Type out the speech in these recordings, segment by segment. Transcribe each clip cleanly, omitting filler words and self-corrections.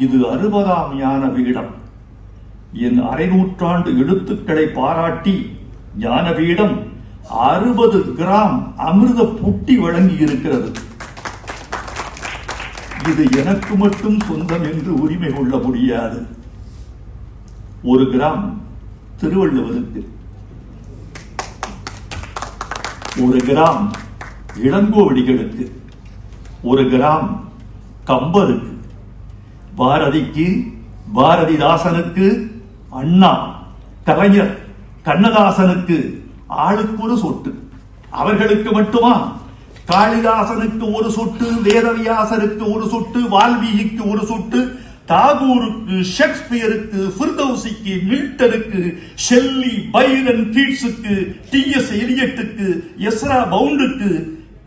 இது 60ஆம் ஞானபீடம். என் அரை நூற்றாண்டு எழுத்துக்களை பாராட்டி ஞானபீடம் 60 கிராம் அமிர்த புட்டி வழங்கி இருக்கிறது. இது எனக்கு மட்டும் சொந்தம் என்று உரிமை கொள்ள முடியாது. 1 கிராம் திருவள்ளுவருக்கு, 1 கிராம் இளங்கோவடிகளுக்கு, 1 கிராம் கம்பருக்கு, பாரதிக்கு, பாரதிதாசனுக்கு, அண்ணா, கலைஞர், கண்ணதாசனுக்கு ஆளுக்கு ஒரு சொட்டு. அவர்களுக்கு மட்டுமா? காளிதாசனுக்கு 1 சொட்டு, வேதவியாசருக்கு 1 சொட்டு, வால்மீகிக்கு 1 சொட்டு, தாகூருக்கு, ஷேக்ஸ்பியருக்கு, ஃபிர்தௌசிக்கு, மில்டனுக்கு, ஷெல்லி, பைரன், கீட்ஸுக்கு, டி.எஸ். எலியட்டுக்கு, எஸ்ரா பவுண்டுக்கு,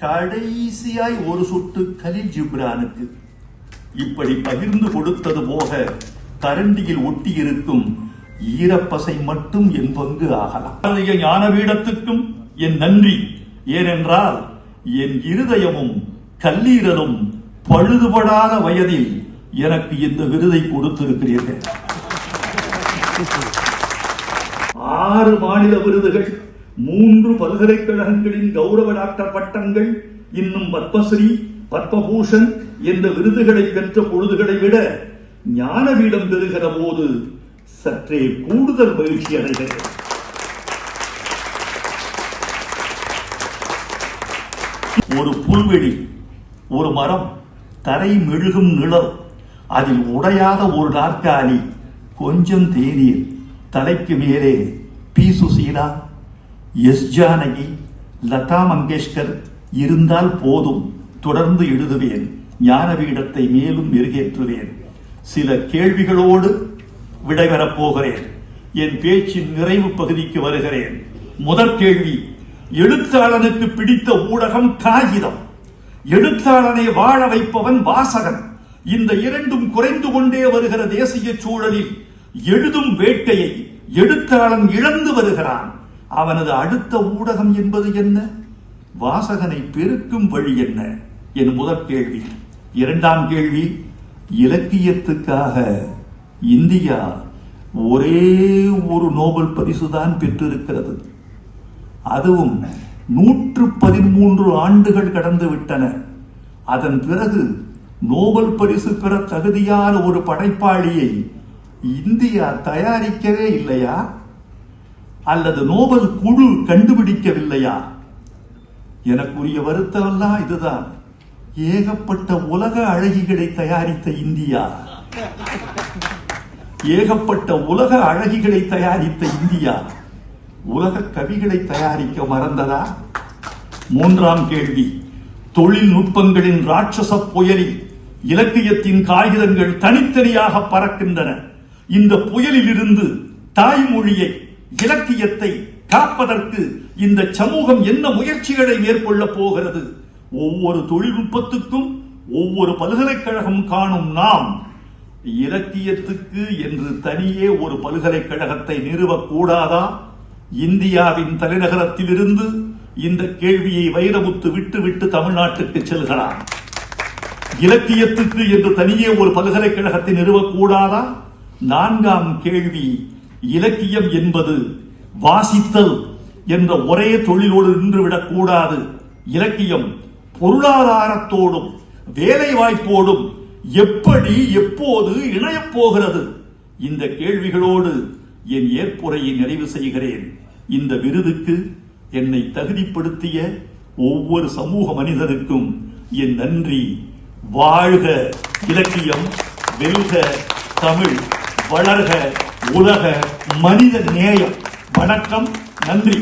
கடைசியாய் 1 சொட்டு கலீல் ஜிப்ரானுக்கு. இப்படி பகிர்ந்து கொடுத்தது போக கரண்டியில் ஒட்டி இருக்கும் ஈரப்பசை மட்டும் என் பங்கு ஆகலாம். ஞானபீடத்துக்கும் என் நன்றி. ஏனென்றால் என் இருதயமும் கல்லீரலும் பழுதுபடாத வயதில் எனக்கு இந்த விருதை கொடுத்திருக்கிறீர்கள். 6 மாநில விருதுகள், 3 பல்கலைக்கழகங்களின் கௌரவ டாக்டர் பட்டங்கள், இன்னும் பத்மஸ்ரீ, பத்மபூஷன் என்ற விருதுகளை பெற்ற பொழுதுகளை விட ஞானபீடம் பெறுகிற போது சற்றே கூடுதல் மகிழ்ச்சி அடைகிறது. ஒரு புல்வெளி, ஒரு மரம், தரை மெழுகும் நிழல், அதில் உடையாத ஒரு நாற்காலி, கொஞ்சம் தேநீர், தலைக்கு மேலே பி. சுசீலா, எஸ். ஜானகி, லதா மங்கேஷ்கர் இருந்தால் போதும். தொடர்ந்து எழுதுவேன். ஞானபீடத்தை மேலும் மெருகேற்றுவேன். சில கேள்விகளோடு விடைபெறப் போகிறேன். என் பேச்சின் நிறைவு பகுதிக்கு வருகிறேன். முதற் கேள்வி: எழுத்தாளனுக்கு பிடித்த ஊடகம் காகிதம். எழுத்தாளனை வாழ வைப்பவன் வாசகன். இந்த இரண்டும் குறைந்து கொண்டே வருகிற தேசிய சூழலில் எழுதும் வேட்கையை எழுத்தாளன் இழந்து வருகிறான். அவனது அடுத்த ஊடகம் என்பது என்ன? வாசகனை பெருக்கும் வழி என்ன? என் முதற் கேள்வி. இரண்டாம் கேள்வி: இலக்கியத்துக்காக இந்தியா ஒரே ஒரு நோபல் பரிசுதான் பெற்றிருக்கிறது. அதுவும் 113 ஆண்டுகள் கடந்து விட்டன. அதன் பிறகு நோபல் பரிசு பெற தகுதியான ஒரு படைப்பாளியை இந்தியா தயாரிக்கவே இல்லையா? அல்லது நோபல் குழு கண்டுபிடிக்கவில்லையா? எனக்குரிய வருத்தமெல்லாம் இதுதான். ஏகப்பட்ட உலக அழகிகளை தயாரித்த இந்தியா, ஏகப்பட்ட உலக அழகிகளை தயாரித்த இந்தியா உலக கவிகளை தயாரிக்க மறந்ததா? மூன்றாம் கேள்வி: தொழில்நுட்பங்களின் ராட்சச புயலில் இலக்கியத்தின் காகிதங்கள் தனித்தனியாக பறக்கின்றன. இந்த புயலில் இருந்து தாய்மொழியை, இலக்கியத்தை காப்பதற்கு இந்த சமூகம் என்ன முயற்சிகளை மேற்கொள்ள போகிறது? ஒவ்வொரு தொழில்நுட்பத்துக்கும் ஒவ்வொரு பல்கலைக்கழகம் காணும் நாம் இலக்கியத்துக்கு என்று தனியே ஒரு பல்கலைக்கழகத்தை நிறுவக்கூடாதா? இந்தியாவின் தலைநகரத்தில் இருந்து இந்த கேள்வியை வைரமுத்து விட்டு தமிழ்நாட்டுக்கு செல்கிறார். இலக்கியத்துக்கு என்று தனியே ஒரு பல்கலைக்கழகத்தை நிறுவக்கூடாதா? நான்காம் கேள்வி: இலக்கியம் என்பது வாசித்தல் என்ற ஒரே தொழிலோடு நின்றுவிடக் கூடாது. இலக்கியம் பொருளாதாரத்தோடும் வேலை வாய்ப்போடும் எப்படி எப்போது இணையப் போகிறது? இந்த கேள்விகளோடு என் ஏற்புரையை நிறைவு செய்கிறேன். இந்த விருதுக்கு என்னை தகுதிப்படுத்திய ஒவ்வொரு சமூக மனிதருக்கும் என் நன்றி. வாழ்க இலக்கியம், வெல்க தமிழ், வளர்க உலக மனித நேயம். வணக்கம், நன்றி.